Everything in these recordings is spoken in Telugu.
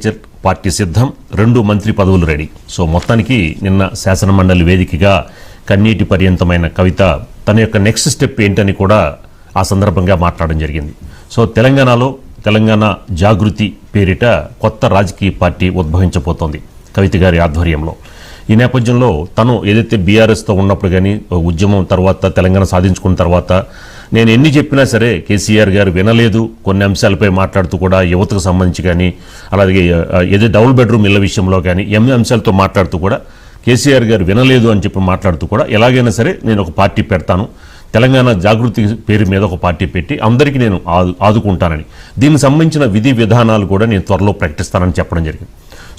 సిగ్నేచర్, పార్టీ సిద్ధం, 2 మంత్రి పదవులు రెడీ. సో మొత్తానికి నిన్న శాసనమండలి వేదికగా కన్నీటి పర్యంతమైన కవిత తన యొక్క నెక్స్ట్ స్టెప్ ఏంటని కూడా ఆ సందర్భంగా మాట్లాడడం జరిగింది. సో తెలంగాణలో తెలంగాణ జాగృతి పేరిట కొత్త రాజకీయ పార్టీ ఉద్భవించబోతోంది కవిత గారి ఆధ్వర్యంలో. ఈ నేపథ్యంలో తను ఏదైతే బీఆర్ఎస్తో ఉన్నప్పుడు కానీ ఉద్యమం తర్వాత తెలంగాణ సాధించుకున్న తర్వాత నేను ఎన్ని చెప్పినా సరే కేసీఆర్ గారు వినలేదు. కొన్ని అంశాలపై మాట్లాడుతూ కూడా యువతకు సంబంధించి కానీ అలాగే ఏదో డబుల్ బెడ్రూమ్ ఇళ్ల విషయంలో కానీ ఎన్ని అంశాలతో మాట్లాడుతూ కూడా కేసీఆర్ గారు వినలేదు అని చెప్పి మాట్లాడుతూ కూడా ఎలాగైనా సరే నేను ఒక పార్టీ పెడతాను, తెలంగాణ జాగృతి పేరు మీద ఒక పార్టీ పెట్టి అందరికీ నేను ఆదుకుంటానని, దీనికి సంబంధించిన విధి విధానాలు కూడా నేను త్వరలో ప్రకటిస్తానని చెప్పడం జరిగింది.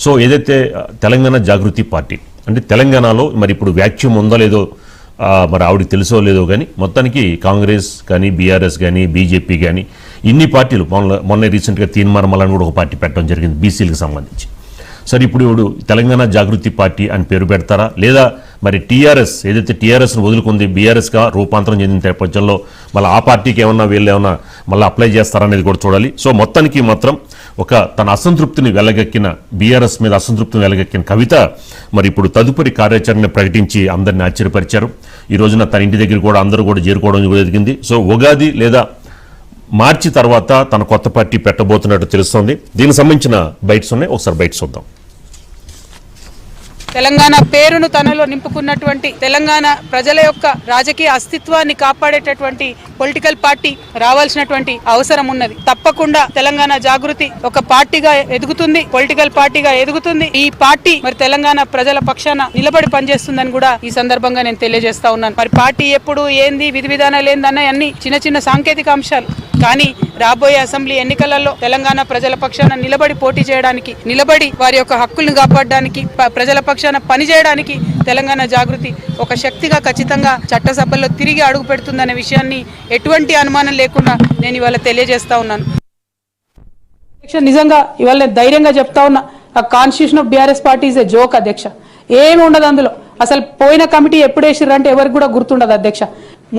సో ఏదైతే తెలంగాణ జాగృతి పార్టీ అంటే తెలంగాణలో మరి ఇప్పుడు వ్యాక్యూమ్ ఉందో లేదో మరి ఆవిడకి తెలుసో లేదో కానీ మొత్తానికి కాంగ్రెస్ కానీ బీఆర్ఎస్ కానీ బీజేపీ కానీ ఇన్ని పార్టీలు మొన్న రీసెంట్గా తీన్మార్మల్ అని కూడా ఒక పార్టీ పెట్టడం జరిగింది బీసీలకు సంబంధించి. సరే ఇప్పుడు తెలంగాణ జాగృతి పార్టీ అని పేరు పెడతారా లేదా మరి టీఆర్ఎస్ ఏదైతే టీఆర్ఎస్ను వదులుకుంది బీఆర్ఎస్గా రూపాంతరం చెందిన నేపథ్యంలో మళ్ళీ ఆ పార్టీకి ఏమన్నా వీళ్ళు ఏమన్నా మళ్ళీ అప్లై చేస్తారనేది కూడా చూడాలి. సో మొత్తానికి మాత్రం ఒక తన అసంతృప్తిని వెలగక్కిన బీఆర్ఎస్ మీద అసంతృప్తిని వెలగక్కిన కవిత మరి ఇప్పుడు తదుపరి కార్యాచరణ ప్రకటించి అందరినీ ఆశ్చర్యపరిచారు. ఈ రోజున తన ఇంటి దగ్గర కూడా అందరూ కూడా చేరుకోవడం జరిగింది. సో ఉగాది లేదా మార్చి తర్వాత తన కొత్త పార్టీ పెట్టబోతున్నట్టు తెలుస్తోంది. దీనికి సంబంధించిన బైట్స్ ఉన్నాయి, ఒకసారి బైట్స్ చూద్దాం. తెలంగాణ పేరును తనలో నింపుకున్నటువంటి తెలంగాణ ప్రజల యొక్క రాజకీయ అస్తిత్వాన్ని కాపాడేటటువంటి పొలిటికల్ పార్టీ రావాల్సినటువంటి అవసరం ఉన్నది. తప్పకుండా తెలంగాణ జాగృతి ఒక పార్టీగా ఎదుగుతుంది, పొలిటికల్ పార్టీగా ఎదుగుతుంది. ఈ పార్టీ మరి తెలంగాణ ప్రజల పక్షాన నిలబడి పనిచేస్తుందని కూడా ఈ సందర్భంగా నేను తెలియజేస్తా ఉన్నాను. మరి పార్టీ ఎప్పుడు ఏంది, విధి విధానాలు ఏందన్న అన్ని చిన్న చిన్న సాంకేతిక అంశాలు, కానీ రాబోయే అసెంబ్లీ ఎన్నికలలో తెలంగాణ ప్రజల పక్షాన నిలబడి పోటీ చేయడానికి, నిలబడి వారి యొక్క హక్కులను కాపాడడానికి, ప్రజల పక్షాన పనిచేయడానికి తెలంగాణ జాగృతి ఒక శక్తిగా ఖచ్చితంగా చట్టసభల్లో తిరిగి అడుగు పెడుతుందనే విషయాన్ని ఎటువంటి అనుమానం లేకుండా నేను ఇవాళ తెలియజేస్తా ఉన్నాను. నిజంగా ఇవాళ నేను ధైర్యంగా చెప్తా ఉన్నా, ఆ constitution of BRS party is a joke అధ్యక్ష. ఏమి ఉండదు అందులో. అసలు పోయిన కమిటీ ఎప్పుడు వేసిర్రంటే ఎవరికి కూడా గుర్తుండదు అధ్యక్ష.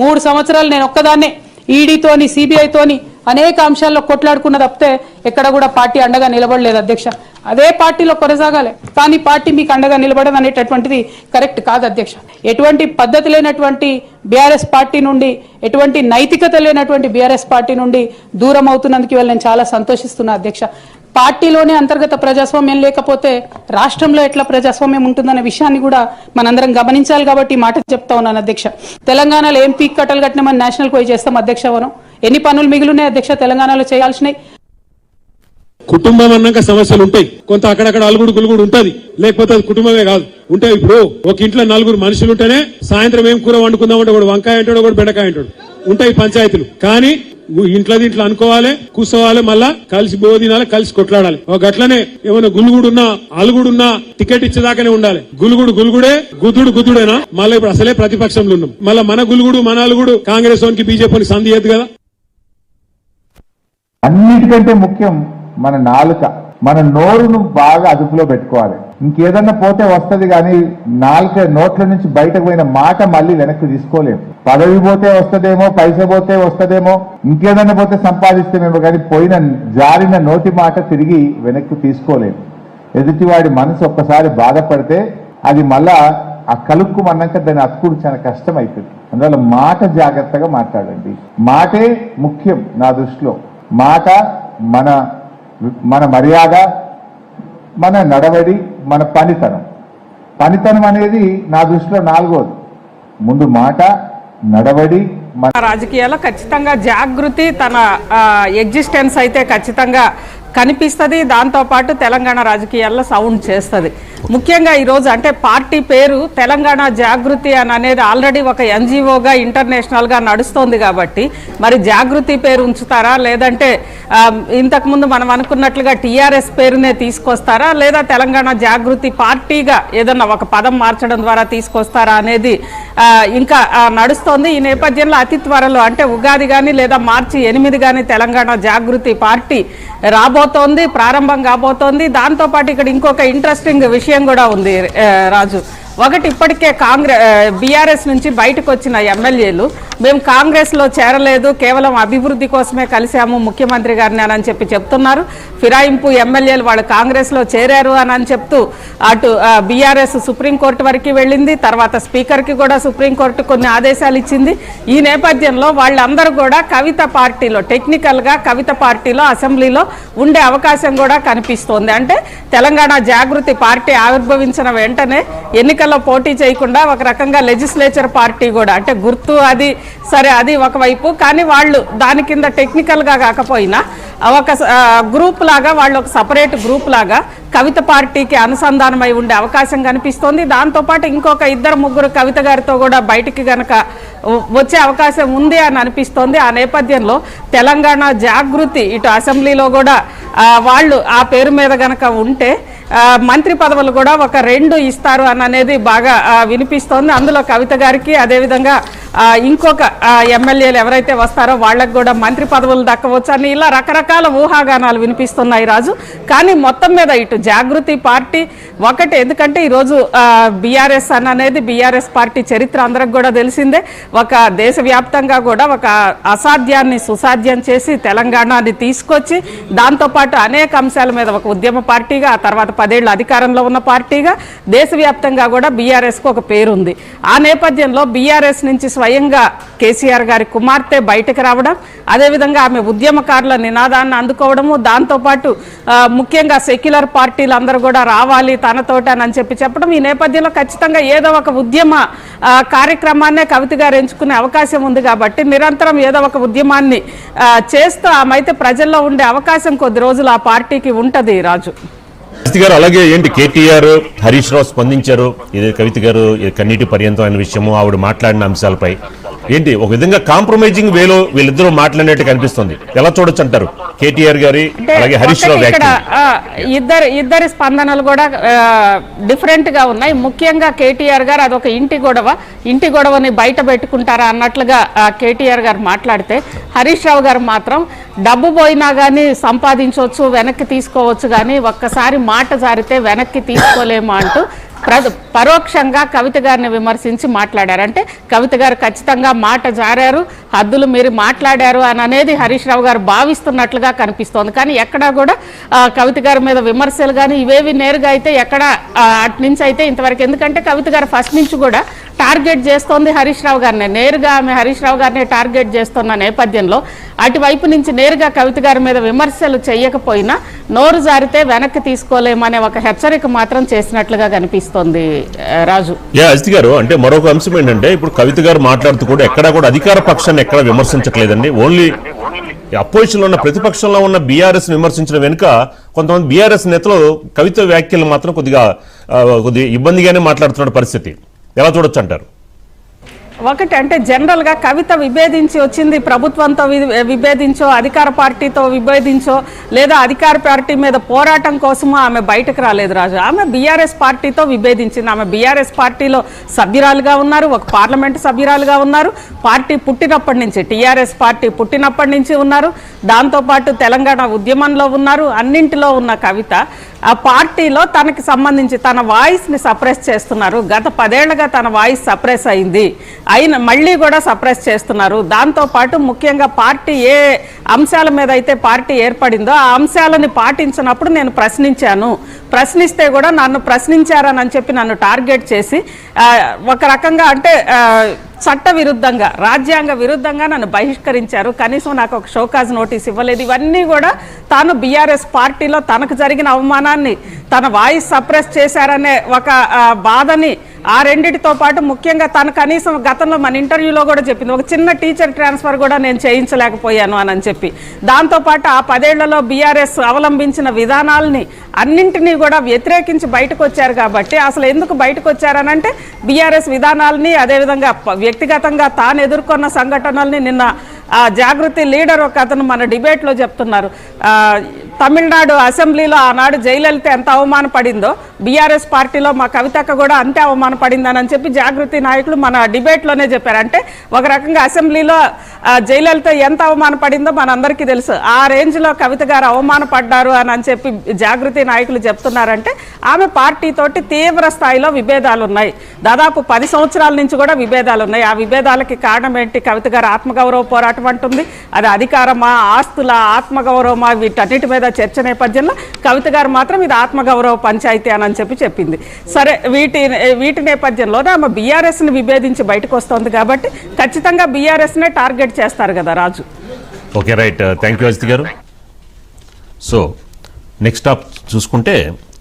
3 సంవత్సరాలు నేను ఒక్కదాన్నే ఈడీతోని సిబిఐతోని అనేక అంశాల్లో కొట్లాడుకున్న తప్పితే ఎక్కడ కూడా పార్టీ అండగా నిలబడలేదు అధ్యక్ష. అదే పార్టీలో కొనసాగాలి, కానీ పార్టీ మీకు అండగా నిలబడదు అనేటటువంటిది కరెక్ట్ కాదు అధ్యక్ష. ఎటువంటి పద్ధతి లేనటువంటి బీఆర్ఎస్ పార్టీ నుండి, ఎటువంటి నైతికత లేనటువంటి బీఆర్ఎస్ పార్టీ నుండి దూరం అవుతున్నందుకు ఇవాళ నేను చాలా సంతోషిస్తున్నా అధ్యక్ష. పార్టీలోనే అంతర్గత ప్రజాస్వామ్యం లేకపోతే రాష్ట్రంలో ఎట్లా ప్రజాస్వామ్యం ఉంటుందనే విషయాన్ని కూడా మనందరం గమనించాలి. కాబట్టి ఈ మాట చెప్తా ఉన్నాను అధ్యక్ష. తెలంగాణలో ఏం పీక్ కట్టలు కట్టినామని నేషనల్ పోయి చేస్తాం అధ్యక్ష. మనం ఎన్ని పనులు మిగిలినాయి అధ్యక్ష తెలంగాణలో చేయాల్సినవి. కుటుంబం అన్నాక సమస్యలు ఉంటాయి, కొంత అక్కడక్కడ అలుగుడు గులుగుడు ఉంటది, లేకపోతే అది కుటుంబమే కాదు. ఉంటాయి ఇప్పుడు ఒక ఇంట్లో 4 మనుషులు ఉంటేనే సాయంత్రం ఏం కూర వండుకుందామంటే ఒకడు వంకాయ అంటాడు, ఒకడు బెండకాయ అంటాడు. ఉంటాయి పంచాయతీలు, కానీ ఇంట్లో దీంట్లో అనుకోవాలి, కూర్చోవాలి, మళ్ళా కలిసి బోధినాలి, కలిసి కొట్లాడాలి. ఒక గట్లనే ఏమైనా గులుగుడున్నా అలుగుడున్నా టికెట్ ఇచ్చేదాకానే ఉండాలి. గులుగుడే గుద్దుడేనా? మళ్ళీ ఇప్పుడు అసలే ప్రతిపక్షంలో ఉన్నాం, మళ్ళీ మన గులుగుడు మన అలుగుడు కాంగ్రెస్ వానికి బీజేపీకి సంధి చేయదు కదా. అన్నిటికంటే ముఖ్యం మన నాలుక, మన నోరును బాగా అదుపులో పెట్టుకోవాలి. ఇంకేదన్నా పోతే వస్తుంది, కానీ నాలుక నోట్ల నుంచి బయటకు పోయిన మాట మళ్ళీ వెనక్కి తీసుకోలేము. పదవి పోతే వస్తుందేమో, పైసా పోతే వస్తుందేమో, ఇంకేదన్నా పోతే సంపాదిస్తేమేమో, కానీ పోయిన జారిన నోటి మాట తిరిగి వెనక్కి తీసుకోలేము. ఎదుటివాడి మనసు ఒక్కసారి బాధపడితే అది మళ్ళా ఆ కలుక్కుమన్నాక దాన్ని అతుకుడు చాలా కష్టం అవుతుంది. అందువల్ల మాట జాగ్రత్తగా మాట్లాడండి. మాటే ముఖ్యం నా దృష్టిలో. మాట మన మర్యాద, మన నడవడి, మన పనితనం అనేది నా దృష్టిలో 4వది. ముందు మాట, నడవడి. రాజకీయాల్లో ఖచ్చితంగా జాగృతి తన ఎగ్జిస్టెన్స్ అయితే ఖచ్చితంగా కనిపిస్తుంది. దాంతోపాటు తెలంగాణ రాజకీయాల్లో సౌండ్ చేస్తుంది. ముఖ్యంగా ఈరోజు అంటే పార్టీ పేరు తెలంగాణ జాగృతి అని అనేది ఆల్రెడీ ఒక ఎన్జిఓగా ఇంటర్నేషనల్గా నడుస్తోంది. కాబట్టి మరి జాగృతి పేరు ఉంచుతారా, లేదంటే ఇంతకుముందు మనం అనుకున్నట్లుగా టీఆర్ఎస్ పేరునే తీసుకొస్తారా, లేదా తెలంగాణ జాగృతి పార్టీగా ఏదన్నా ఒక పదం మార్చడం ద్వారా తీసుకొస్తారా అనేది ఇంకా నడుస్తోంది. ఈ నేపథ్యంలో అతి త్వరలో అంటే ఉగాది కానీ లేదా మార్చి 8 కానీ తెలంగాణ జాగృతి పార్టీ ప్రారంభం కాబోతోంది. దాంతోపాటు ఇక్కడ ఇంకొక ఇంట్రెస్టింగ్ విషయం కూడా ఉంది రాజు. ఒకటి ఇప్పటికే బీఆర్ఎస్ నుంచి బయటకు వచ్చిన ఎమ్మెల్యేలు మేము కాంగ్రెస్లో చేరలేదు, కేవలం అభివృద్ధి కోసమే కలిసాము ముఖ్యమంత్రి గారిని అని చెప్పి చెప్తున్నారు. ఫిరాయింపు ఎమ్మెల్యేలు వాళ్ళు కాంగ్రెస్లో చేరారు అని చెప్తూ అటు బీఆర్ఎస్ సుప్రీంకోర్టు వరకు వెళ్ళింది. తర్వాత స్పీకర్కి కూడా సుప్రీంకోర్టు కొన్ని ఆదేశాలు ఇచ్చింది. ఈ నేపథ్యంలో వాళ్ళందరూ కూడా కవిత పార్టీలో టెక్నికల్గా కవిత పార్టీలో అసెంబ్లీలో ఉండే అవకాశం కూడా కనిపిస్తోంది. అంటే తెలంగాణ జాగృతి పార్టీ ఆవిర్భవించిన వెంటనే ఎన్నికల్లో పోటీ చేయకుండా ఒక రకంగా లెజిస్లేచర్ పార్టీ కూడా అంటే గుర్తు అది సరే అది ఒకవైపు, కానీ వాళ్ళు దాని కింద టెక్నికల్గా కాకపోయినా ఒక గ్రూప్ లాగా వాళ్ళు ఒక సపరేట్ గ్రూప్ లాగా కవిత పార్టీకి అనుసంధానమై ఉండే అవకాశం కనిపిస్తోంది. దాంతోపాటు ఇంకొక 2-3 కవిత గారితో కూడా బయటికి గనక వచ్చే అవకాశం ఉంది అని అనిపిస్తోంది. ఆ నేపథ్యంలో తెలంగాణ జాగృతి ఇటు అసెంబ్లీలో కూడా వాళ్ళు ఆ పేరు మీద గనక ఉంటే మంత్రి పదవులు కూడా ఒక 2 ఇస్తారు అనేది బాగా వినిపిస్తోంది. అందులో కవిత గారికి అదేవిధంగా ఇంకొక ఎమ్మెల్యేలు ఎవరైతే వస్తారో వాళ్ళకు కూడా మంత్రి పదవులు దక్కవచ్చు అని ఇలా రకరకాల ఊహాగానాలు వినిపిస్తున్నాయి రాజు. కానీ మొత్తం మీద ఇటు జాగృతి పార్టీ ఒకటి, ఎందుకంటే ఈరోజు బీఆర్ఎస్ అనేది బీఆర్ఎస్ పార్టీ చరిత్ర అందరికి కూడా తెలిసిందే. ఒక దేశవ్యాప్తంగా కూడా ఒక అసాధ్యాన్ని సుసాధ్యం చేసి తెలంగాణని తీసుకొచ్చి దాంతోపాటు అనేక అంశాల మీద ఒక ఉద్యమ పార్టీగా, ఆ తర్వాత 10 ఏళ్ళు అధికారంలో ఉన్న పార్టీగా దేశవ్యాప్తంగా కూడా బీఆర్ఎస్కు ఒక పేరుంది. ఆ నేపథ్యంలో బీఆర్ఎస్ నుంచి స్వయంగా కేసీఆర్ గారి కుమార్తె బయటకు రావడం, అదేవిధంగా ఆమె ఉద్యమకారుల నినాదాన్ని అందుకోవడము, దాంతోపాటు ముఖ్యంగా సెక్యులర్ పార్టీలు అందరూ కూడా రావాలి తనతోటని చెప్పి చెప్పడం, ఈ నేపథ్యంలో ఖచ్చితంగా ఏదో ఒక ఉద్యమ కార్యక్రమాన్నే కవిత గారు ఎంచుకునే అవకాశం ఉంది. కాబట్టి నిరంతరం ఏదో ఒక ఉద్యమాన్ని చేస్తూ ఆమె అయితే ప్రజల్లో ఉండే అవకాశం కొద్ది రోజులు ఆ పార్టీకి ఉంటుంది రాజు. గారు అలాగే ఏంటి కేటీఆర్ హరీష్ రావు స్పందించారు ఇదే కవిత గారు కన్నీటి పర్యంతం అనే విషయము ఆవిడ మాట్లాడిన అంశాలపై ఏంటి ఒక విధంగా కాంప్రమైజింగ్ వేలో వీళ్ళిద్దరూ మాట్లాడినట్టు కనిపిస్తుంది. ఎలా చూడొచ్చు అంటారు కేటీఆర్ గారి అలాగే హరీష్ రావు ఇద్దరి స్పందనలు కూడా డిఫరెంట్ గా ఉన్నాయి. ముఖ్యంగా కేటీఆర్ గారు అదొక ఇంటి గొడవని బయట పెట్టుకుంటారా అన్నట్లుగా కేటీఆర్ గారు మాట్లాడితే, హరీష్ రావు గారు మాత్రం డబ్బు పోయినా కానీ సంపాదించవచ్చు, వెనక్కి తీసుకోవచ్చు, కానీ ఒక్కసారి మాట జారితే వెనక్కి తీసుకోలేము అంటూ పరోక్షంగా కవిత గారిని విమర్శించి మాట్లాడారు. అంటే కవిత గారు ఖచ్చితంగా మాట జారారు, హద్దులు మీరు మాట్లాడారు అనేది హరీష్ రావు గారు భావిస్తున్నట్లుగా కనిపిస్తోంది. కానీ ఎక్కడా కూడా కవిత గారి మీద విమర్శలు కానీ ఇవేవి నేరుగా అయితే ఎక్కడ అటు నుంచి అయితే ఇంతవరకు, ఎందుకంటే కవిత గారు ఫస్ట్ నుంచి కూడా టార్గెట్ చేస్తోంది హరీష్ రావు గారిని, నేరుగా ఆమె హరీష్ రావు గారిని టార్గెట్ చేస్తున్న నేపథ్యంలో అటువైపు నుంచి నేరుగా కవిత గారి మీద విమర్శలు చేయకపోయినా నోరు జారితే వెనక్కి తీసుకోలేమనే ఒక హెచ్చరిక మాత్రం చేసినట్లుగా కనిపిస్తోంది రాజు. అజిత్ గారు, అంటే మరొక అంశం ఏంటంటే ఇప్పుడు కవిత గారు మాట్లాడుతూ కూడా ఎక్కడా కూడా అధికార పక్షాన్ని ఎక్కడ విమర్శించట్లేదండి. ఓన్లీ అపోజిషన్ లో ఉన్న ప్రతిపక్షంలో ఉన్న బీఆర్ఎస్ విమర్శించిన వెనుక కొంతమంది బీఆర్ఎస్ నేతలు కవిత వ్యాఖ్యలు మాత్రం కొద్దిగా ఇబ్బందిగానే మాట్లాడుతున్న పరిస్థితి. ఎలా చూడొచ్చు అంటారు? ఒకటి అంటే జనరల్గా కవిత విభేదించి వచ్చింది ప్రభుత్వంతో విభేదించో, అధికార పార్టీతో విభేదించో, లేదా అధికార పార్టీ మీద పోరాటం కోసమో ఆమె బయటకు రాలేదు రాజు. ఆమె బీఆర్ఎస్ పార్టీతో విభేదించింది. ఆమె బీఆర్ఎస్ పార్టీలో సభ్యురాలుగా ఉన్నారు, ఒక పార్లమెంటు సభ్యురాలుగా ఉన్నారు, పార్టీ పుట్టినప్పటి నుంచి టీఆర్ఎస్ పార్టీ పుట్టినప్పటి నుంచి ఉన్నారు, దాంతోపాటు తెలంగాణ ఉద్యమంలో ఉన్నారు. అన్నింటిలో ఉన్న కవిత ఆ పార్టీలో తనకి సంబంధించి తన వాయిస్ని సప్రెస్ చేస్తున్నారు. గత 10 ఏళ్లుగా తన వాయిస్ సప్రెస్ అయింది, మళ్ళీ కూడా సప్రెస్ చేస్తున్నారు. దాంతోపాటు ముఖ్యంగా పార్టీ ఏ అంశాల మీద అయితే పార్టీ ఏర్పడిందో ఆ అంశాలని పాటించినప్పుడు నేను ప్రశ్నిస్తే కూడా నన్ను ప్రశ్నించారని చెప్పి నన్ను టార్గెట్ చేసి ఒక రకంగా అంటే చట్ట విరుద్ధంగా, రాజ్యాంగ విరుద్ధంగా నన్ను బహిష్కరించారు, కనీసం నాకు ఒక షోకాజ్ నోటీస్ ఇవ్వలేదు. ఇవన్నీ కూడా తాను బీఆర్ఎస్ పార్టీలో తనకు జరిగిన అవమానాన్ని తన వాయిస్ సప్రెస్ చేశారనే ఒక బాధని ఆ రెండిటితో పాటు ముఖ్యంగా తను కనీసం గతంలో మన ఇంటర్వ్యూలో కూడా చెప్పింది, ఒక చిన్న టీచర్ ట్రాన్స్ఫర్ కూడా నేను చేయించలేకపోయాను అని చెప్పి. దాంతోపాటు ఆ 10 ఏళ్లలో బీఆర్ఎస్ అవలంబించిన విధానాలని అన్నింటినీ కూడా వ్యతిరేకించి బయటకు వచ్చారు. కాబట్టి అసలు ఎందుకు బయటకు వచ్చారనంటే బీఆర్ఎస్ విధానాలని, అదేవిధంగా వ్యక్తిగతంగా తాను ఎదుర్కొన్న సంఘటనల్ని నిన్న జాగృతి లీడర్ ఒక అతను మన డిబేట్లో చెప్తున్నారు. తమిళనాడు అసెంబ్లీలో ఆనాడు జయలలిత ఎంత అవమానపడిందో బీఆర్ఎస్ పార్టీలో మా కవితక్క కూడా అంతే అవమానపడిందని చెప్పి జాగృతి నాయకులు మన డిబేట్లోనే చెప్పారు. అంటే ఒక రకంగా అసెంబ్లీలో జయలలిత ఎంత అవమానపడిందో మనందరికీ తెలుసు. ఆ రేంజ్లో కవిత గారు అవమానపడ్డారు అని చెప్పి జాగృతి నాయకులు చెప్తున్నారంటే ఆమె పార్టీతోటి తీవ్ర స్థాయిలో విభేదాలు ఉన్నాయి. దాదాపు 10 సంవత్సరాల నుంచి కూడా విభేదాలు ఉన్నాయి. ఆ విభేదాలకి కారణం ఏంటి? కవిత గారు ఆత్మగౌరవ పోరాటం అంటుంది. అది అధికారమా, ఆస్తుల, ఆత్మగౌరవమా, వీటన్నిటి మీద చర్చ నేపథ్యంలో కవిత గారు మాత్రం ఇది ఆత్మగౌరవ పంచాయతీ అని చెప్పి చెప్పింది. సరే, వీటి నేపథ్యంలోనే ఆమె బీఆర్ఎస్ని విభేదించి బయటకు వస్తుంది కాబట్టి ఖచ్చితంగా బీఆర్ఎస్నే టార్గెట్ చేస్తారు కదా Raju. Okay, right. Thank you Ajit garu. So next top చూసుకుంటే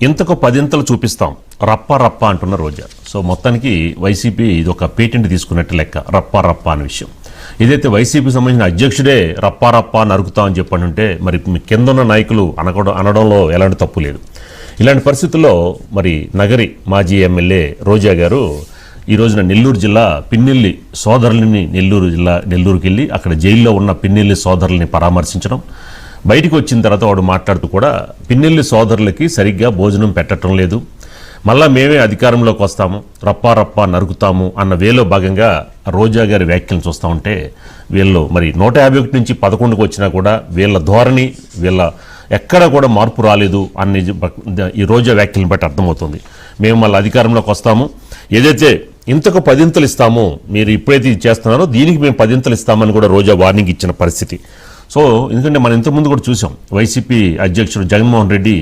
ఇంతకు 10 చూపిస్తాం రప్ప రప్ప అంటున్న రోజా. సో మొత్తానికి వైసీపీ ఇది ఒక పేటెంట్ తీసుకున్నట్టు లెక్క, రప్ప రప్ప అనే విషయం. ఏదైతే వైసీపీ సంబంధించిన అధ్యక్షుడే రప్పా రప్పా నరుకుతాం అని చెప్పంటుంటే మరి కింద ఉన్న నాయకులు అనడంలో ఎలాంటి తప్పు లేదు. ఇలాంటి పరిస్థితుల్లో మరి నగరి మాజీ ఎమ్మెల్యే రోజా గారు ఈ రోజున నెల్లూరు జిల్లా పిన్నెల్లి సోదరులని నెల్లూరుకి వెళ్ళి అక్కడ జైల్లో ఉన్న పిన్నెల్లి సోదరుల్ని పరామర్శించడం, బయటికి వచ్చిన తర్వాత వాడు మాట్లాడుతూ కూడా పిన్నెల్లి సోదరులకి సరిగ్గా భోజనం పెట్టడం లేదు, మళ్ళా మేమే అధికారంలోకి వస్తాము, రప్పా రప్పా నరుకుతాము అన్న వేలో భాగంగా రోజా గారి వ్యాఖ్యలను చూస్తూ ఉంటే వీళ్ళు మరి 151 నుంచి 11కు వచ్చినా కూడా వీళ్ళ ధోరణి, వీళ్ళ ఎక్కడ కూడా మార్పు రాలేదు అనే ఈ రోజా వ్యాఖ్యలను బట్టి అర్థమవుతుంది. మేము మళ్ళీ అధికారంలోకి వస్తాము, ఏదైతే ఇంతకు 10 ఇస్తామో మీరు ఇప్పుడైతే ఇది చేస్తున్నారో దీనికి మేము 10 ఇస్తామని కూడా రోజా వార్నింగ్ ఇచ్చిన పరిస్థితి. సో ఎందుకంటే మనం ఇంతకుముందు కూడా చూసాం వైసీపీ అధ్యక్షుడు జగన్మోహన్ రెడ్డి